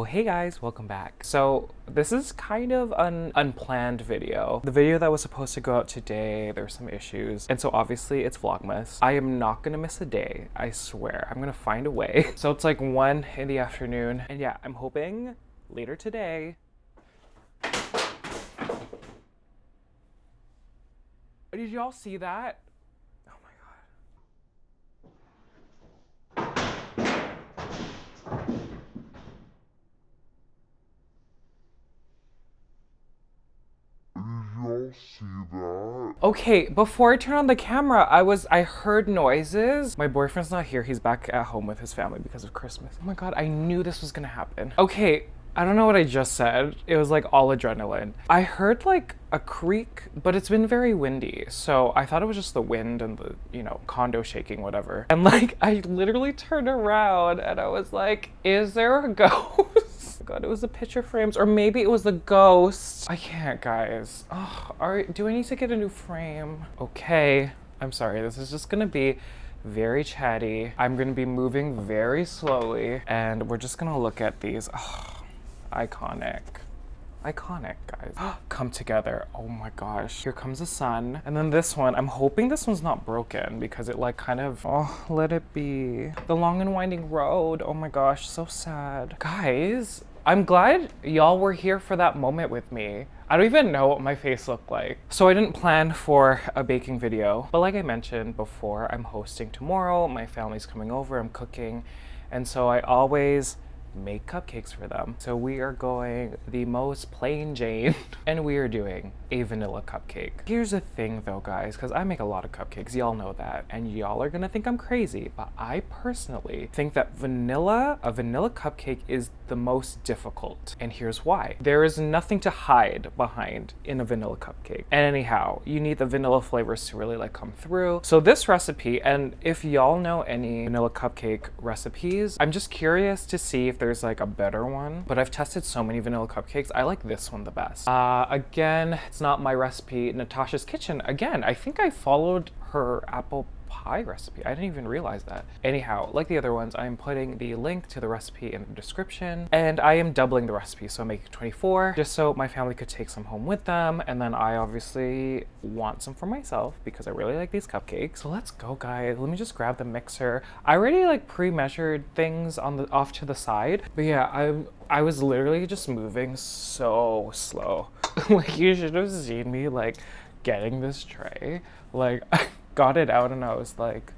Hey guys, welcome back. So this is kind of an unplanned video. The video that was supposed to go out today, there's some issues. And so obviously it's Vlogmas. I am not gonna miss a day, I swear. I'm gonna find a way. So it's like 1 in the afternoon. And yeah, I'm hoping later today. Did y'all see that? See that? Okay, before I turn on the camera, I heard noises. My boyfriend's not here. He's back at home with his family because of Christmas. Oh my God, I knew this was gonna happen. Okay, I don't know what I just said. It was like all adrenaline. I heard like a creak, but it's been very windy. So I thought it was just the wind and the, condo shaking, whatever. And like, I literally turned around and I was like, is there a ghost? God, it was the picture frames, or maybe it was the ghost. I can't, guys. Oh, do I need to get a new frame? Okay, I'm sorry. This is just gonna be very chatty. I'm gonna be moving very slowly, and we're just gonna look at these. Oh, iconic. Iconic, guys. Come together. Oh my gosh. Here comes the sun. And then this one, I'm hoping this one's not broken because it like kind of, oh, let it be. The long and winding road. Oh my gosh, so sad. Guys, I'm glad y'all were here for that moment with me. I don't even know what my face looked like. So I didn't plan for a baking video, but like I mentioned before, I'm hosting tomorrow. My family's coming over, I'm cooking. And so I always make cupcakes for them. So we are going the most plain Jane and we are doing a vanilla cupcake. Here's the thing though, guys, because I make a lot of cupcakes, y'all know that, and y'all are gonna think I'm crazy, but I personally think that a vanilla cupcake is the most difficult, and here's why. There is nothing to hide behind in a vanilla cupcake. And anyhow, you need the vanilla flavors to really like come through. So this recipe, and if y'all know any vanilla cupcake recipes, I'm just curious to see if there's like a better one, but I've tested so many vanilla cupcakes. I like this one the best. Again, it's not my recipe. Natasha's Kitchen, again, I think I followed her apple pie recipe. I didn't even realize that. Anyhow, like the other ones, I'm putting the link to the recipe in the description, and I am doubling the recipe, so I'm making 24 just so my family could take some home with them, and then I obviously want some for myself because I really like these cupcakes. So let's go, guys. Let me just grab the mixer. I already like pre-measured things on the off to the side, but yeah, I was literally just moving so slow. Like, you should have seen me like getting this tray. Like, I got it out and I was like,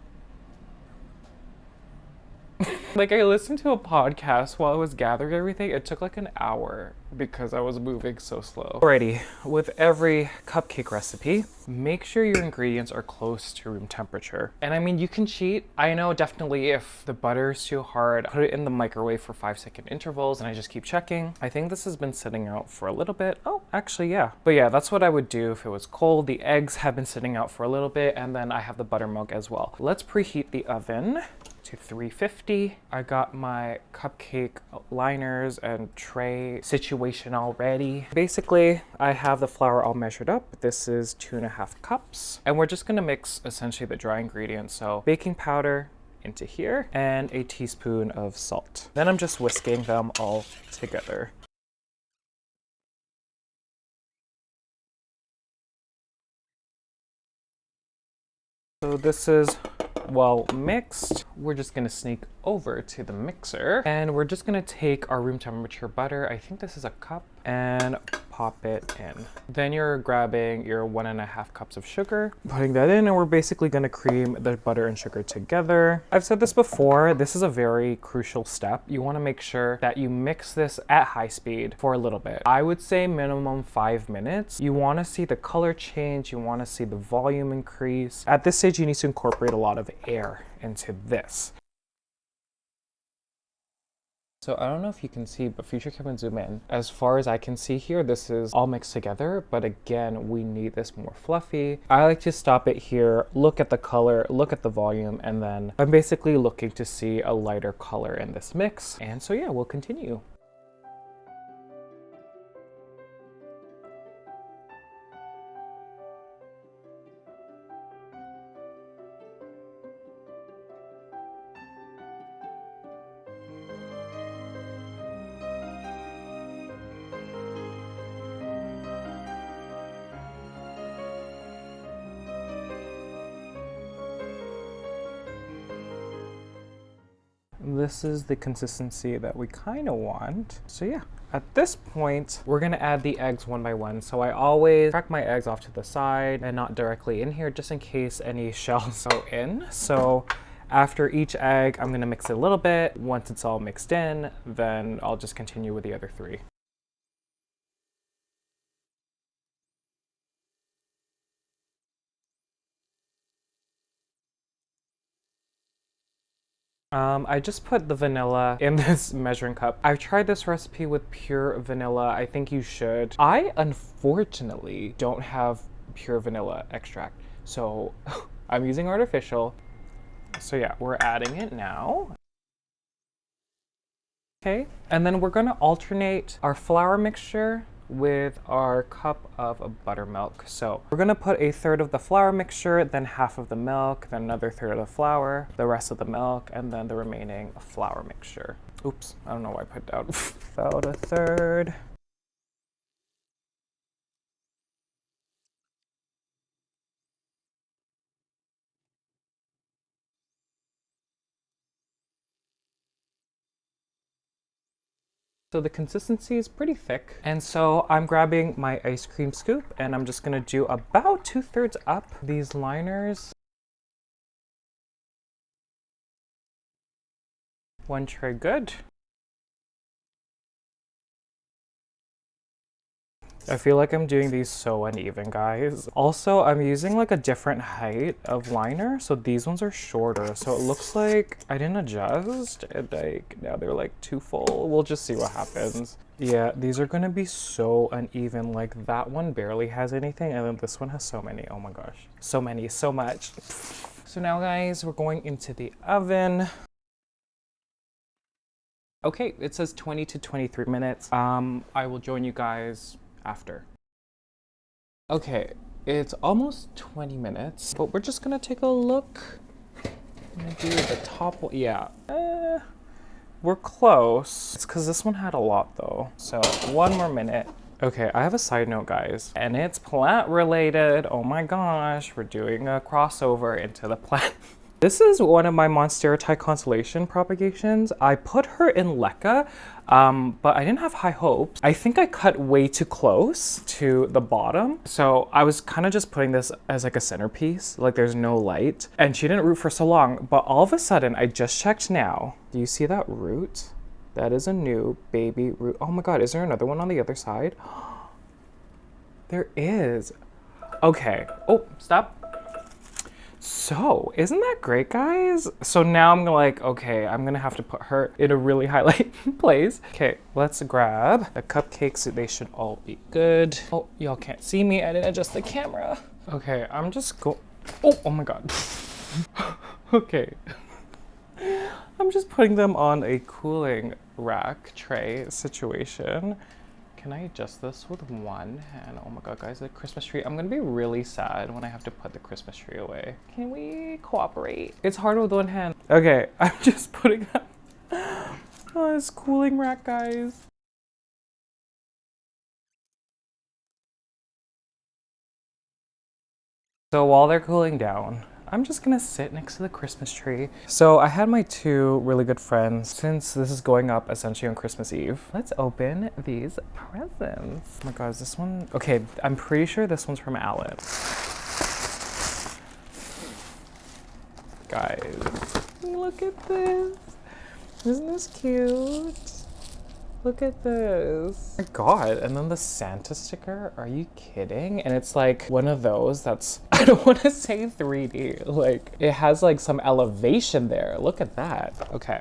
like I listened to a podcast while I was gathering everything. It took like an hour because I was moving so slow. Alrighty, with every cupcake recipe, make sure your ingredients are close to room temperature. And I mean, you can cheat. I know definitely if the butter is too hard, put it in the microwave for 5-second intervals and I just keep checking. I think this has been sitting out for a little bit. Oh, actually, yeah. But yeah, that's what I would do if it was cold. The eggs have been sitting out for a little bit, and then I have the buttermilk as well. Let's preheat the oven to 350. I got my cupcake liners and tray situation already. Basically, I have the flour all measured up. This is 2.5 cups. And we're just gonna mix essentially the dry ingredients. So baking powder into here and a teaspoon of salt. Then I'm just whisking them all together. So this is well mixed. We're just gonna sneak over to the mixer and we're just gonna take our room temperature butter. I think this is a cup, and pop it in. Then you're grabbing your 1.5 cups of sugar, putting that in, and we're basically gonna cream the butter and sugar together. I've said this before, this is a very crucial step. You wanna make sure that you mix this at high speed for a little bit. I would say minimum 5 minutes. You wanna see the color change, you wanna see the volume increase. At this stage, you need to incorporate a lot of air into this. So I don't know if you can see, but Future can zoom in. As far as I can see here, this is all mixed together, but again, we need this more fluffy. I like to stop it here, look at the color, look at the volume, and then I'm basically looking to see a lighter color in this mix. And so yeah, we'll continue. this is the consistency that we kind of want. So yeah. At this point, we're gonna add the eggs one by one. So I always crack my eggs off to the side and not directly in here, just in case any shells go in. So after each egg, I'm gonna mix it a little bit. Once it's all mixed in, then I'll just continue with the other three. I just put the vanilla in this measuring cup. I've tried this recipe with pure vanilla. I think you should. I unfortunately don't have pure vanilla extract, so I'm using artificial. So yeah, we're adding it now. Okay, and then we're gonna alternate our flour mixture with our cup of buttermilk. So we're gonna put a third of the flour mixture, then half of the milk, then another third of the flour, the rest of the milk, and then the remaining flour mixture. Oops, I don't know why I put down. About a third. So the consistency is pretty thick. And so I'm grabbing my ice cream scoop and I'm just gonna do about 2/3 up these liners. One tray good. I feel like I'm doing these so uneven, guys. Also, I'm using like a different height of liner. So these ones are shorter. So it looks like I didn't adjust and like now they're like too full. We'll just see what happens. Yeah, these are gonna be so uneven. Like that one barely has anything and then this one has so many. Oh my gosh. So many, so much. So now guys, we're going into the oven. Okay, it says 20 to 23 minutes. I will join you guys after. Okay, it's almost 20 minutes, but we're just gonna take a look. I'm gonna do the top one. Yeah, we're close. It's because this one had a lot though. So 1 more minute. Okay, I have a side note, guys, and it's plant related. Oh my gosh, we're doing a crossover into the plant. This is one of my Monstera constellation propagations. I put her in LECA, but I didn't have high hopes. I think I cut way too close to the bottom. So I was kind of just putting this as like a centerpiece, like there's no light. And she didn't root for so long, but all of a sudden, I just checked now. Do you see that root? That is a new baby root. Oh my God, is there another one on the other side? There is. Okay, oh, stop. So, isn't that great, guys? So now I'm like, okay, I'm gonna have to put her in a really highlight place. Okay, let's grab the cupcakes. They should all be good. Oh, y'all can't see me. I didn't adjust the camera. Okay, I'm just oh my God. Okay. I'm just putting them on a cooling rack tray situation. Can I adjust this with one hand? Oh my God, guys, the Christmas tree. I'm gonna be really sad when I have to put the Christmas tree away. Can we cooperate? It's hard with one hand. Okay, I'm just putting them on this cooling rack, guys. So while they're cooling down, I'm just gonna sit next to the Christmas tree. So I had my 2 really good friends, since this is going up essentially on Christmas Eve. Let's open these presents. Oh my God, is this one? Okay, I'm pretty sure this one's from Alan. Guys, look at this. Isn't this cute? Look at this. Oh my God, and then the Santa sticker, are you kidding? And it's like one of those that's, I don't want to say 3D, like it has like some elevation there. Look at that. Okay.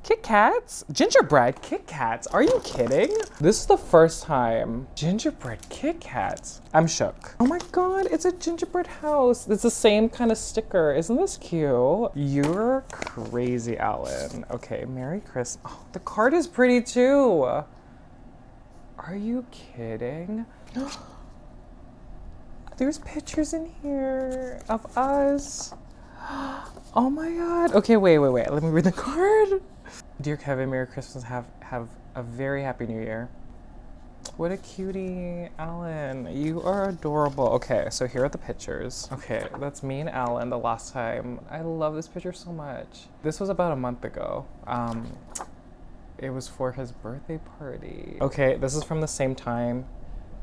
Kit Kats? Gingerbread Kit Kats? Are you kidding? This is the first time. Gingerbread Kit Kats. I'm shook. Oh my God, it's a gingerbread house. It's the same kind of sticker. Isn't this cute? You're crazy, Alan. Okay, Merry Christmas. Oh, the card is pretty too. Are you kidding? There's pictures in here of us. Oh my God. Okay, wait. Let me read the card. Dear Kevin, Merry Christmas. Have a very happy New Year. What a cutie, Alan. You are adorable. Okay, so here are the pictures. Okay, that's me and Alan the last time. I love this picture so much. This was about a month ago. It was for his birthday party. Okay, this is from the same time.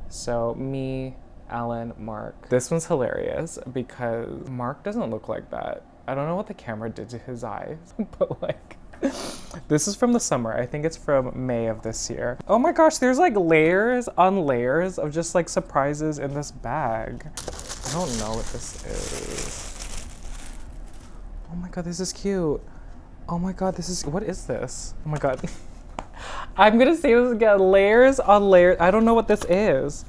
So me, Alan, Mark. This one's hilarious because Mark doesn't look like that. I don't know what the camera did to his eyes, but like, this is from the summer. I think it's from May of this year. Oh my gosh, there's like layers on layers of just like surprises in this bag. I don't know what this is. Oh my God, this is cute. Oh my God, what is this? Oh my God. I'm gonna say this again, layers on layers. I don't know what this is.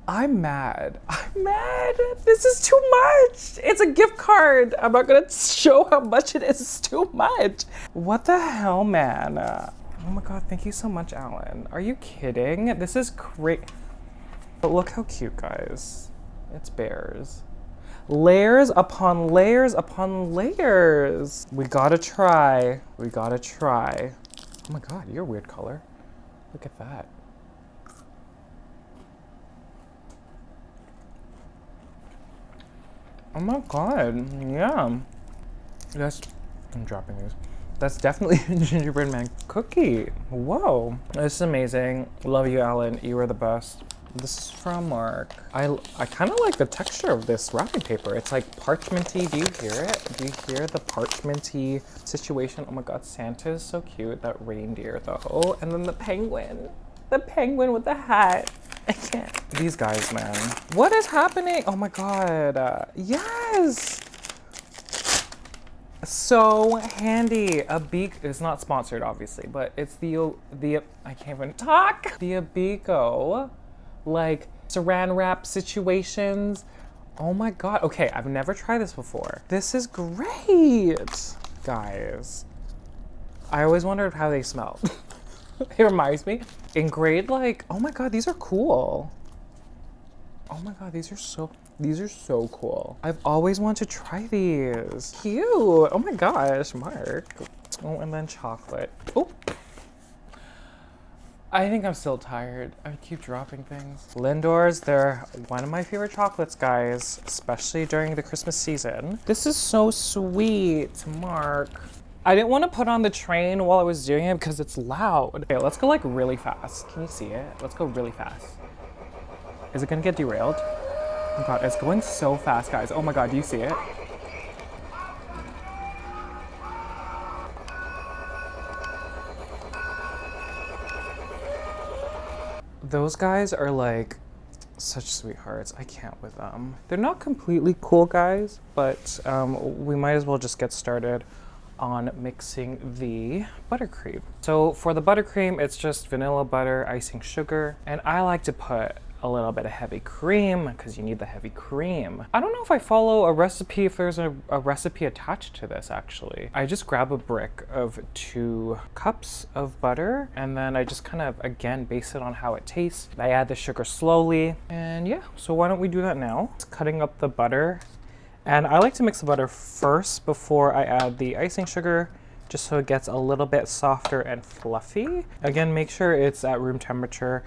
I'm mad. I'm mad. This is too much. It's a gift card. I'm not gonna show how much it is. It's too much. What the hell, man? Oh my God, thank you so much, Alan. Are you kidding? This is great. But look how cute, guys. It's bears. Layers upon layers upon layers. We gotta try. We gotta try. Oh my God, you're a weird color. Look at that. Oh my God, yeah. I'm dropping these. That's definitely a gingerbread man cookie. Whoa, this is amazing. Love you, Alan. You are the best. This is from Mark. I kind of like the texture of this wrapping paper. It's like parchmenty. Do you hear it? Do you hear the parchmenty situation? Oh my God, Santa is so cute. That reindeer though. And then the penguin. The penguin with the hat. I can't. These guys, man. What is happening? Oh my God. Yes. So handy. A beak is not sponsored, obviously, but it's the I can't even talk. The Abico, like saran wrap situations. Oh my God. Okay, I've never tried this before. This is great, guys. I always wondered how they smell. It reminds me in grade, like, oh my God, these are cool. Oh my God, these are so cool. I've always wanted to try these. Cute. Oh my gosh, Mark. Oh, and then chocolate. Oh. I think I'm still tired. I keep dropping things. Lindors, they're one of my favorite chocolates, guys, especially during the Christmas season. This is so sweet, Mark. I didn't want to put on the train while I was doing it because it's loud. Okay, let's go like really fast. Can you see it? Let's go really fast. Is it gonna get derailed? Oh my God, it's going so fast, guys. Oh my God, do you see it? Those guys are like such sweethearts. I can't with them. They're not completely cool guys, but we might as well just get started on mixing the buttercream. So for the buttercream, it's just vanilla butter, icing sugar, and I like to put a little bit of heavy cream because you need the heavy cream. I don't know if I follow a recipe, if there's a recipe attached to this actually. I just grab a brick of 2 cups of butter and then I just kind of, again, base it on how it tastes. I add the sugar slowly and yeah, so why don't we do that now? It's cutting up the butter. And I like to mix the butter first before I add the icing sugar, just so it gets a little bit softer and fluffy. Again, make sure it's at room temperature.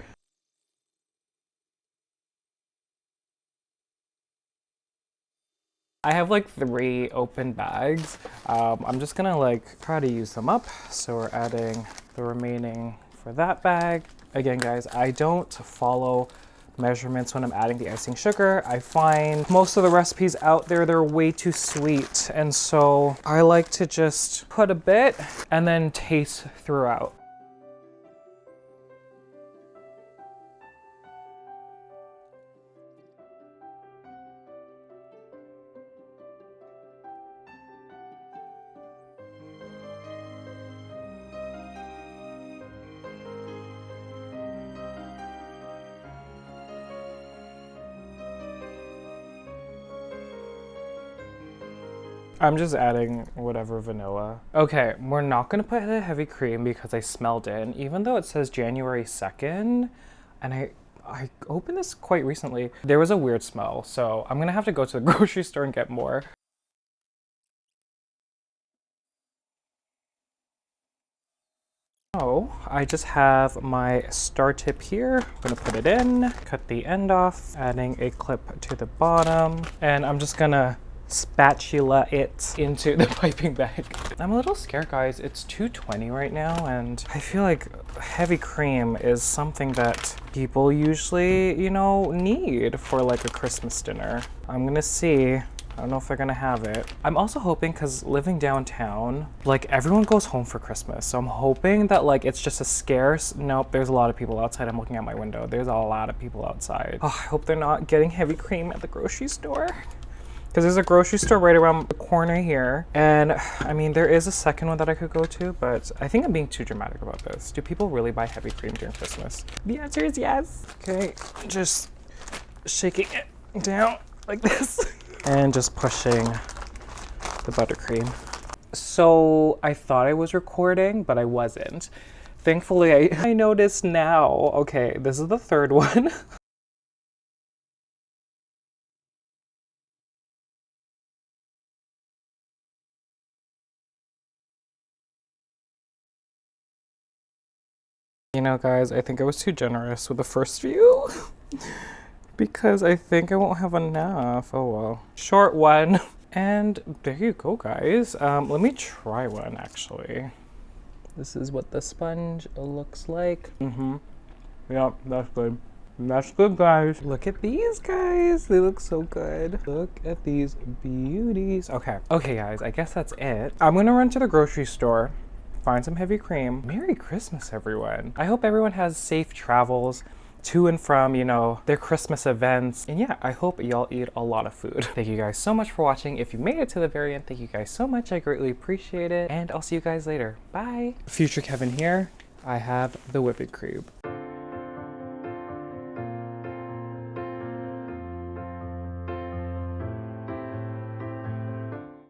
I have like 3 open bags. I'm just gonna like try to use them up. So we're adding the remaining for that bag. Again, guys, I don't follow measurements when I'm adding the icing sugar. I find most of the recipes out there, they're way too sweet. And so I like to just put a bit and then taste throughout. I'm just adding whatever vanilla. Okay, we're not gonna put the heavy cream because I smelled it. And even though it says January 2nd, and I opened this quite recently, there was a weird smell. So I'm gonna have to go to the grocery store and get more. Oh, I just have my star tip here. I'm gonna put it in, cut the end off, adding a clip to the bottom, and I'm just gonna spatula it into the piping bag. I'm a little scared, guys. It's 2:20 right now, and I feel like heavy cream is something that people usually, you know, need for like a Christmas dinner. I'm gonna see. I don't know if they're gonna have it. I'm also hoping, because living downtown, like everyone goes home for Christmas. So I'm hoping that like it's just a scarce, nope, there's a lot of people outside. I'm looking at my window. There's a lot of people outside. Oh, I hope they're not getting heavy cream at the grocery store. Because there's a grocery store right around the corner here. And I mean, there is a second one that I could go to, but I think I'm being too dramatic about this. Do people really buy heavy cream during Christmas? The answer is yes. Okay, just shaking it down like this. And just pushing the buttercream. So I thought I was recording, but I wasn't. Thankfully, I noticed now. Okay, this is the third one. You know, guys, I think I was too generous with the first few because I think I won't have enough. Oh well. Short one. And there you go, guys. Let me try one, actually. This is what the sponge looks like. Yep, that's good. That's good, guys. Look at these, guys. They look so good. Look at these beauties. Okay. Okay, guys, I guess that's it. I'm gonna run to the grocery store, find some heavy cream. Merry Christmas, everyone. I hope everyone has safe travels to and from, you know, their Christmas events. And yeah, I hope y'all eat a lot of food. Thank you guys so much for watching. If you made it to the very end, thank you guys so much. I greatly appreciate it. And I'll see you guys later. Bye. Future Kevin here. I have the whipped cream.